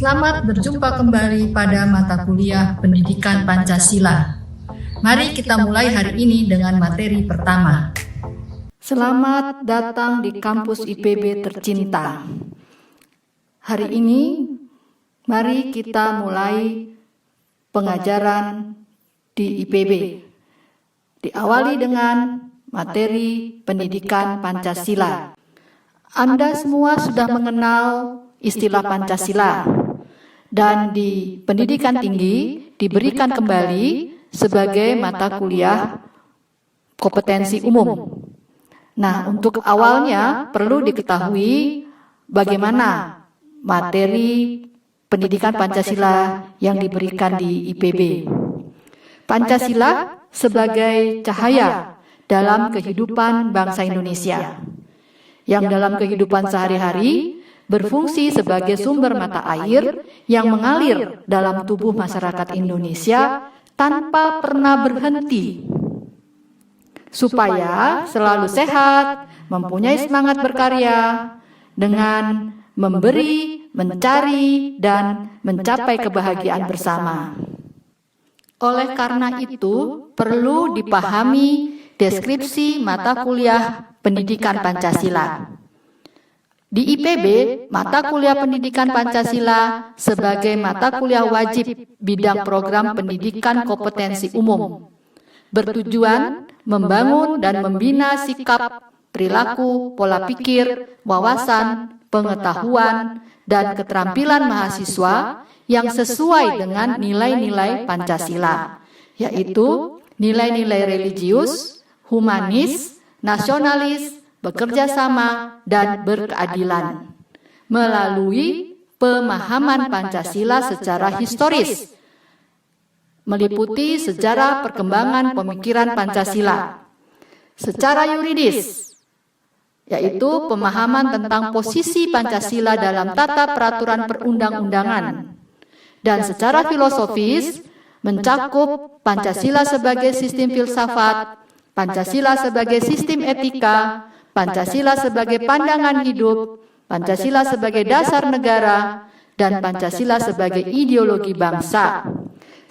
Selamat berjumpa kembali pada mata kuliah Pendidikan Pancasila. Mari kita mulai hari ini dengan materi pertama. Selamat datang di kampus IPB tercinta. Hari ini, mari kita mulai pengajaran di IPB. Diawali dengan materi pendidikan Pancasila. Anda semua sudah mengenal istilah Pancasila, dan di pendidikan tinggi diberikan kembali sebagai mata kuliah kompetensi umum. Nah, untuk awalnya perlu diketahui bagaimana materi pendidikan Pancasila yang diberikan di IPB. Pancasila sebagai cahaya dalam kehidupan bangsa Indonesia, yang dalam kehidupan sehari-hari berfungsi sebagai sumber mata air yang mengalir dalam tubuh masyarakat Indonesia tanpa pernah berhenti, supaya selalu sehat, mempunyai semangat berkarya, dengan memberi, mencari, dan mencapai kebahagiaan bersama. Oleh karena itu, perlu dipahami deskripsi mata kuliah pendidikan Pancasila. Di IPB, mata kuliah pendidikan Pancasila sebagai mata kuliah wajib bidang program pendidikan kompetensi umum, bertujuan membangun dan membina sikap, perilaku, pola pikir, wawasan, pengetahuan, dan keterampilan mahasiswa yang sesuai dengan nilai-nilai Pancasila, yaitu nilai-nilai religius, humanis, nasionalis, bekerja sama, dan berkeadilan, melalui pemahaman Pancasila secara historis, meliputi sejarah perkembangan pemikiran Pancasila. Secara yuridis, yaitu pemahaman tentang posisi Pancasila dalam tata peraturan perundang-undangan. Dan secara filosofis, mencakup Pancasila sebagai sistem filsafat, Pancasila sebagai sistem etika, Pancasila sebagai pandangan hidup, Pancasila sebagai dasar negara, dan Pancasila sebagai ideologi bangsa.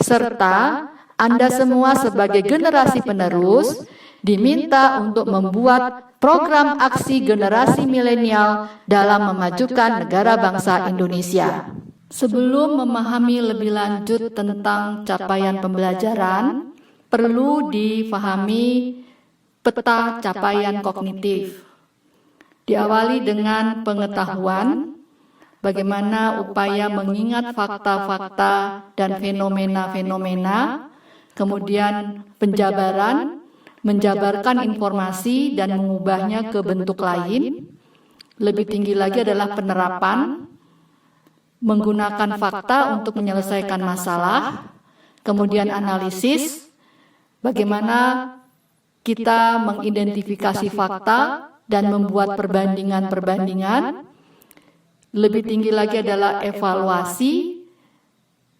Serta Anda semua sebagai generasi penerus diminta untuk membuat program aksi generasi milenial dalam memajukan negara bangsa Indonesia. Sebelum memahami lebih lanjut tentang capaian pembelajaran, perlu difahami peta capaian kognitif. Diawali dengan pengetahuan, bagaimana upaya mengingat fakta-fakta dan fenomena-fenomena, kemudian penjabaran, menjabarkan informasi dan mengubahnya ke bentuk lain. Lebih tinggi lagi adalah penerapan, menggunakan fakta untuk menyelesaikan masalah, kemudian analisis, bagaimana kita mengidentifikasi fakta dan membuat perbandingan-perbandingan. Lebih tinggi lagi adalah evaluasi,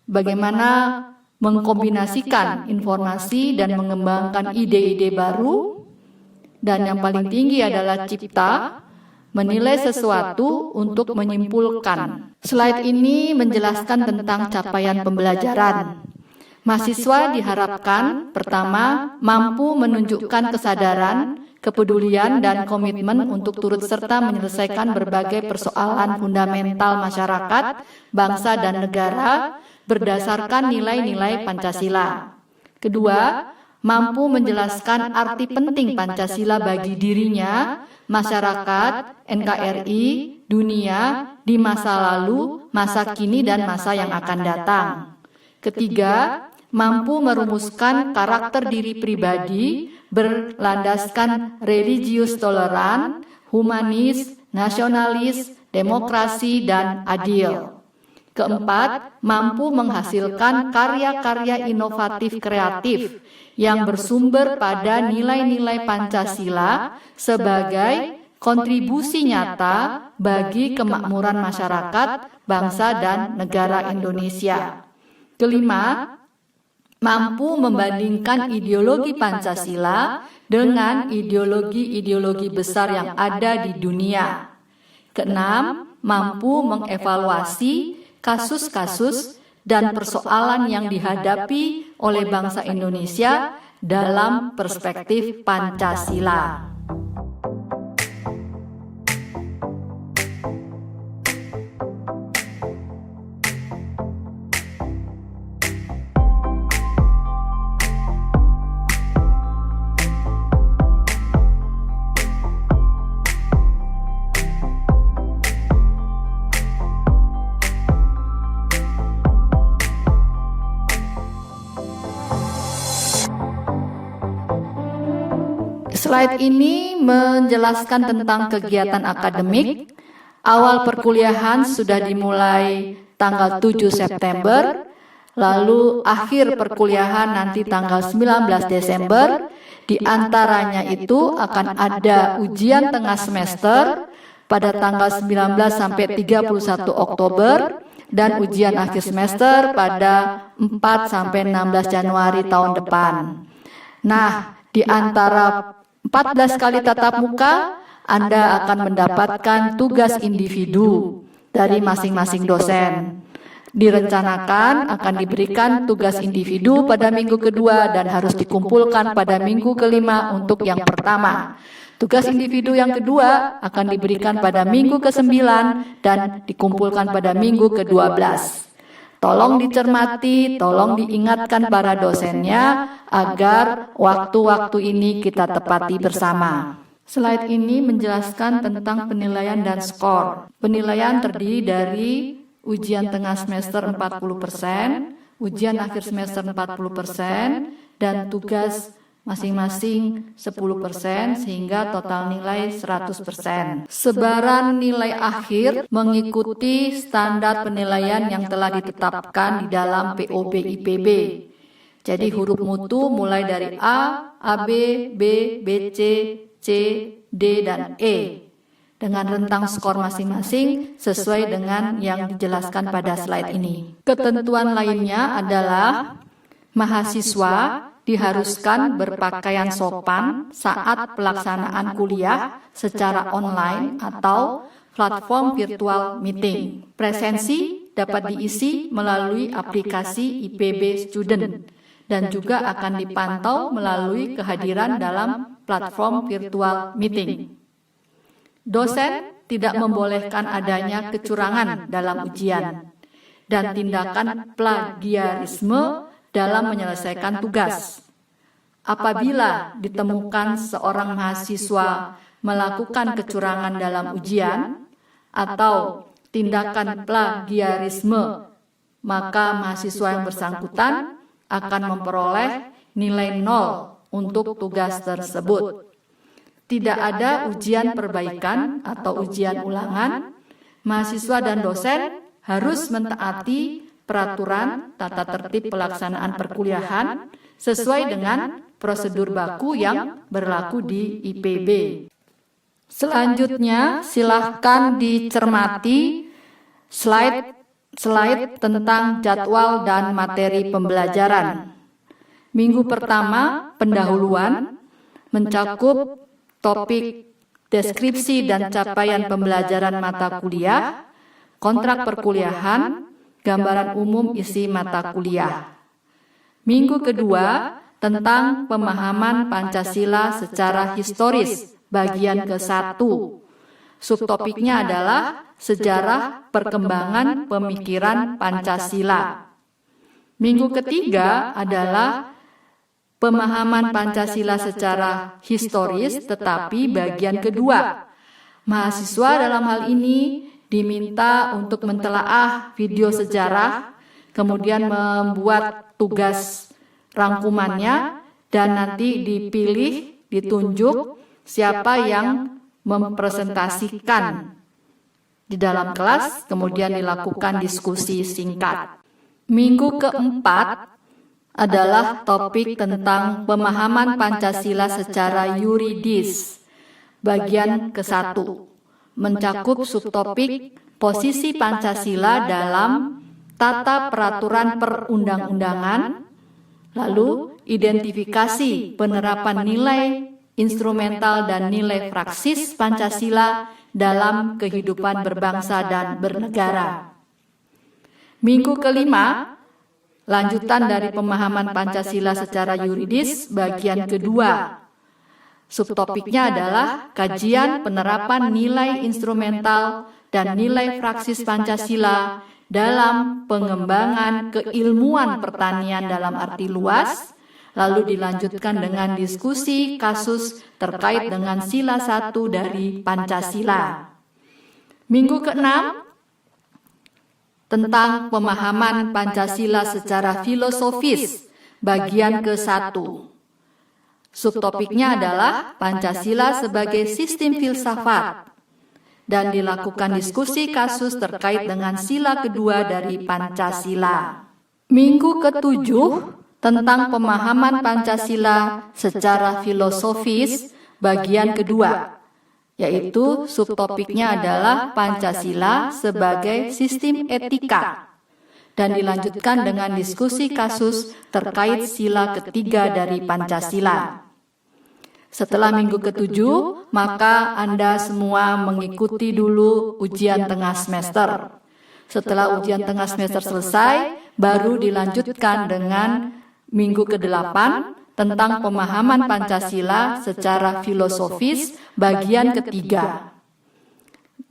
bagaimana mengkombinasikan informasi dan mengembangkan ide-ide baru. Dan yang paling tinggi adalah cipta, menilai sesuatu untuk menyimpulkan. Slide ini menjelaskan tentang capaian pembelajaran. Mahasiswa diharapkan, pertama, mampu menunjukkan kesadaran, kepedulian, dan komitmen untuk turut serta menyelesaikan berbagai persoalan fundamental masyarakat, bangsa, dan negara berdasarkan nilai-nilai Pancasila. Kedua, mampu menjelaskan arti penting Pancasila bagi dirinya, masyarakat, NKRI, dunia, di masa lalu, masa kini, dan masa yang akan datang. Ketiga, mampu merumuskan karakter diri pribadi berlandaskan religius toleran, humanis, nasionalis, demokrasi, dan adil. Keempat, mampu menghasilkan karya-karya inovatif kreatif yang bersumber pada nilai-nilai Pancasila sebagai kontribusi nyata bagi kemakmuran masyarakat, bangsa, dan negara Indonesia. Kelima, mampu membandingkan ideologi Pancasila dengan ideologi-ideologi besar yang ada di dunia. Keenam, mampu mengevaluasi kasus-kasus, dan persoalan yang dihadapi oleh bangsa Indonesia dalam perspektif Pancasila. Slide ini menjelaskan tentang kegiatan akademik. Awal perkuliahan sudah dimulai tanggal 7 September, lalu akhir perkuliahan nanti tanggal 19 Desember. Di antaranya itu akan ada ujian tengah semester pada tanggal 19 sampai 31 Oktober dan ujian akhir semester pada 4 sampai 16 Januari tahun depan. Nah, di antara 14 kali tatap muka, Anda akan mendapatkan tugas individu dari masing-masing dosen. Direncanakan akan diberikan tugas individu pada minggu kedua dan harus dikumpulkan pada minggu kelima untuk yang pertama. Tugas individu yang kedua akan diberikan pada minggu ke-9 dan dikumpulkan pada minggu ke-12. Tolong dicermati, tolong diingatkan para dosennya agar waktu-waktu ini kita tepati bersama. Slide ini menjelaskan tentang penilaian dan skor. Penilaian terdiri dari ujian tengah semester 40%, ujian akhir semester 40%, dan tugas masing-masing 10% sehingga total nilai 100%. Sebaran nilai akhir mengikuti standar penilaian yang telah ditetapkan di dalam POB IPB. Jadi huruf mutu mulai dari A, AB, B, BC, C, D, dan E dengan rentang skor masing-masing sesuai dengan yang dijelaskan pada slide ini. Ketentuan lainnya adalah mahasiswa diharuskan berpakaian sopan saat pelaksanaan kuliah secara online atau platform virtual meeting. Presensi dapat diisi melalui aplikasi IPB Student dan juga akan dipantau melalui kehadiran dalam platform virtual meeting. Dosen tidak membolehkan adanya kecurangan dalam ujian dan tindakan plagiarisme dalam menyelesaikan tugas. Apabila ditemukan seorang mahasiswa melakukan kecurangan dalam ujian atau tindakan plagiarisme, maka mahasiswa yang bersangkutan akan memperoleh nilai 0 untuk tugas tersebut. Tidak ada ujian perbaikan atau ujian ulangan. Mahasiswa dan dosen harus mentaati peraturan tata tertib pelaksanaan perkuliahan sesuai dengan prosedur baku yang berlaku di IPB. Selanjutnya, silahkan dicermati slide tentang jadwal dan materi pembelajaran. Minggu pertama, pendahuluan, mencakup topik deskripsi dan capaian pembelajaran mata kuliah, kontrak perkuliahan, gambaran umum isi mata kuliah. Minggu kedua tentang pemahaman Pancasila secara historis, bagian ke-1. Subtopiknya adalah sejarah perkembangan pemikiran Pancasila. Minggu ketiga adalah pemahaman Pancasila secara historis, tetapi bagian kedua. Mahasiswa dalam hal ini diminta untuk mentelaah video sejarah, kemudian membuat tugas rangkumannya, dan nanti dipilih, ditunjuk siapa yang mempresentasikan di dalam kelas, kemudian dilakukan diskusi singkat. Minggu keempat adalah topik tentang pemahaman Pancasila secara yuridis, bagian ke-1. Mencakup subtopik posisi Pancasila dalam tata peraturan perundang-undangan, lalu identifikasi penerapan nilai instrumental dan nilai praksis Pancasila dalam kehidupan berbangsa dan bernegara. Minggu kelima, lanjutan dari pemahaman Pancasila secara yuridis bagian kedua. Subtopiknya adalah kajian penerapan nilai instrumental dan nilai praksis Pancasila dalam pengembangan keilmuan pertanian dalam arti luas, lalu dilanjutkan dengan diskusi kasus terkait dengan sila 1 dari Pancasila. Minggu keenam, tentang pemahaman Pancasila secara filosofis, bagian ke-1. Subtopiknya adalah Pancasila sebagai sistem filsafat, dan dilakukan diskusi kasus terkait dengan sila kedua dari Pancasila. Minggu ke-7, tentang pemahaman Pancasila secara filosofis, bagian kedua, yaitu subtopiknya adalah Pancasila sebagai sistem etika, dan dilanjutkan dengan diskusi kasus terkait sila ketiga dari Pancasila. Setelah minggu ke-7, maka Anda semua mengikuti dulu ujian tengah semester. Setelah ujian tengah semester selesai, baru dilanjutkan dengan minggu ke-8, tentang pemahaman Pancasila secara filosofis bagian ketiga.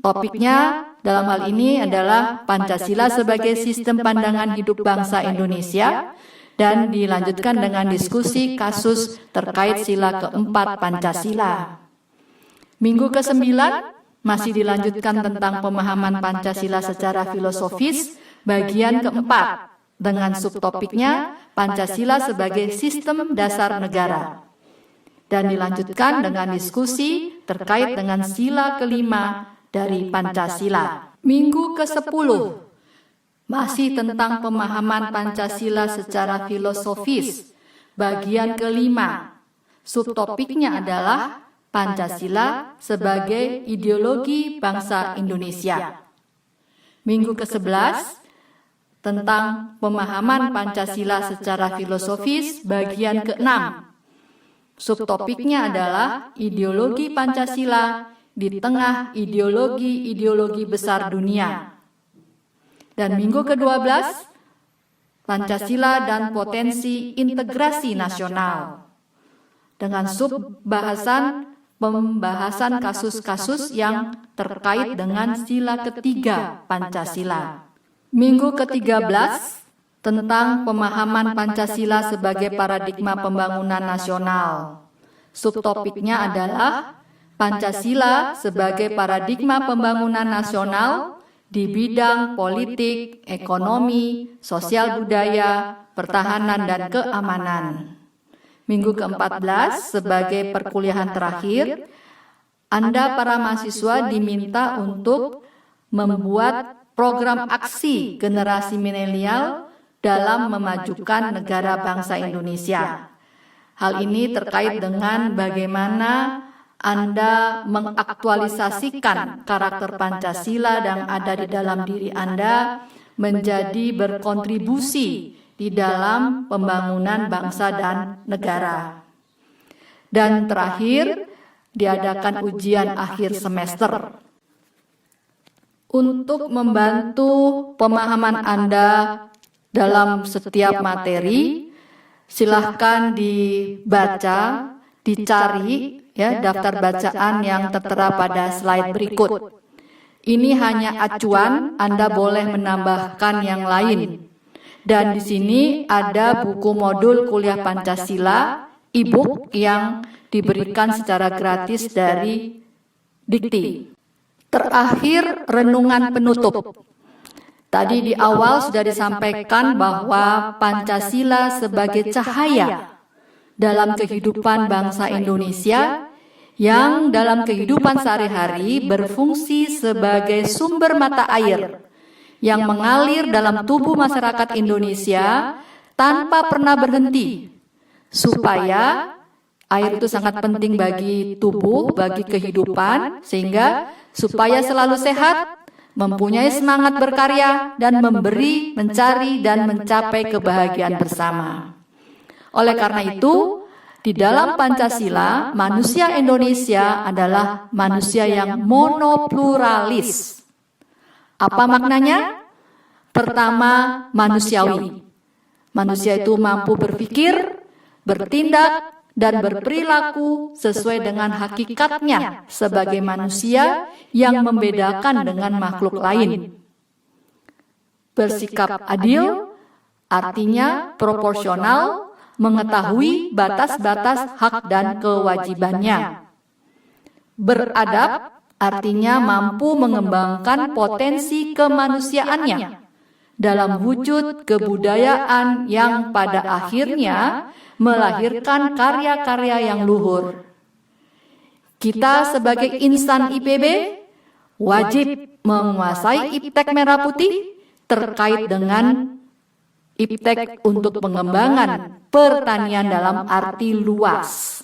Topiknya dalam hal ini adalah Pancasila sebagai sistem pandangan hidup bangsa Indonesia, dan dilanjutkan dengan diskusi kasus terkait sila keempat Pancasila. Minggu ke-9 masih dilanjutkan tentang pemahaman Pancasila secara filosofis bagian keempat, dengan subtopiknya Pancasila sebagai sistem dasar negara, dan dilanjutkan dengan diskusi terkait dengan sila kelima dari Pancasila. Minggu ke-10 masih tentang pemahaman Pancasila secara filosofis bagian kelima. Subtopiknya adalah Pancasila sebagai ideologi bangsa Indonesia. Minggu ke-11 tentang pemahaman Pancasila secara filosofis bagian ke-6. Subtopiknya adalah ideologi Pancasila di tengah ideologi-ideologi besar dunia. Dan minggu ke-12, Pancasila dan potensi integrasi nasional, dengan pembahasan kasus-kasus yang terkait dengan sila ketiga Pancasila. Minggu ke-13, tentang pemahaman Pancasila sebagai paradigma pembangunan nasional. Subtopiknya adalah Pancasila sebagai paradigma pembangunan nasional di bidang politik, ekonomi, sosial budaya, pertahanan, dan keamanan. Minggu ke-14, sebagai perkuliahan terakhir, Anda para mahasiswa diminta untuk membuat program aksi generasi milenial dalam memajukan negara bangsa Indonesia. Hal ini terkait dengan bagaimana Anda mengaktualisasikan karakter Pancasila yang ada di dalam diri Anda menjadi berkontribusi di dalam pembangunan bangsa dan negara. Dan terakhir, diadakan ujian akhir semester. Untuk membantu pemahaman Anda dalam setiap materi, silahkan dibaca, dicari ya daftar bacaan yang tertera pada slide berikut. Ini hanya acuan, Anda boleh menambahkan yang lain. Dan di sini ada buku modul kuliah Pancasila, e-book yang diberikan secara gratis dari Dikti. Terakhir, renungan penutup. Tadi di awal sudah disampaikan bahwa Pancasila sebagai cahaya dalam kehidupan bangsa Indonesia yang dalam kehidupan sehari-hari berfungsi sebagai sumber mata air yang mengalir dalam tubuh masyarakat Indonesia tanpa pernah berhenti, supaya air itu sangat penting bagi tubuh, bagi kehidupan, sehingga supaya selalu sehat, mempunyai semangat berkarya, dan memberi, mencari, dan mencapai kebahagiaan bersama. Oleh karena itu, di dalam Pancasila, manusia Indonesia adalah manusia yang monopluralis. Apa maknanya? Pertama, manusiawi. Manusia itu mampu berpikir, bertindak, dan berperilaku sesuai dengan hakikatnya sebagai manusia yang membedakan dengan makhluk lain. Bersikap adil artinya proporsional, mengetahui batas-batas hak dan kewajibannya. Beradab artinya mampu mengembangkan potensi kemanusiaannya dalam wujud kebudayaan yang pada akhirnya melahirkan karya-karya yang luhur. Kita sebagai insan IPB wajib menguasai iptek merah putih terkait dengan iptek untuk pengembangan pertanian dalam arti luas.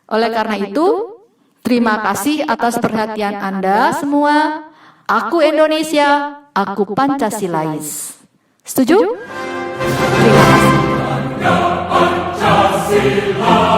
Oleh karena itu, terima kasih atas perhatian Anda semua. Aku Indonesia, aku Pancasilais. Setuju? Terima kasih.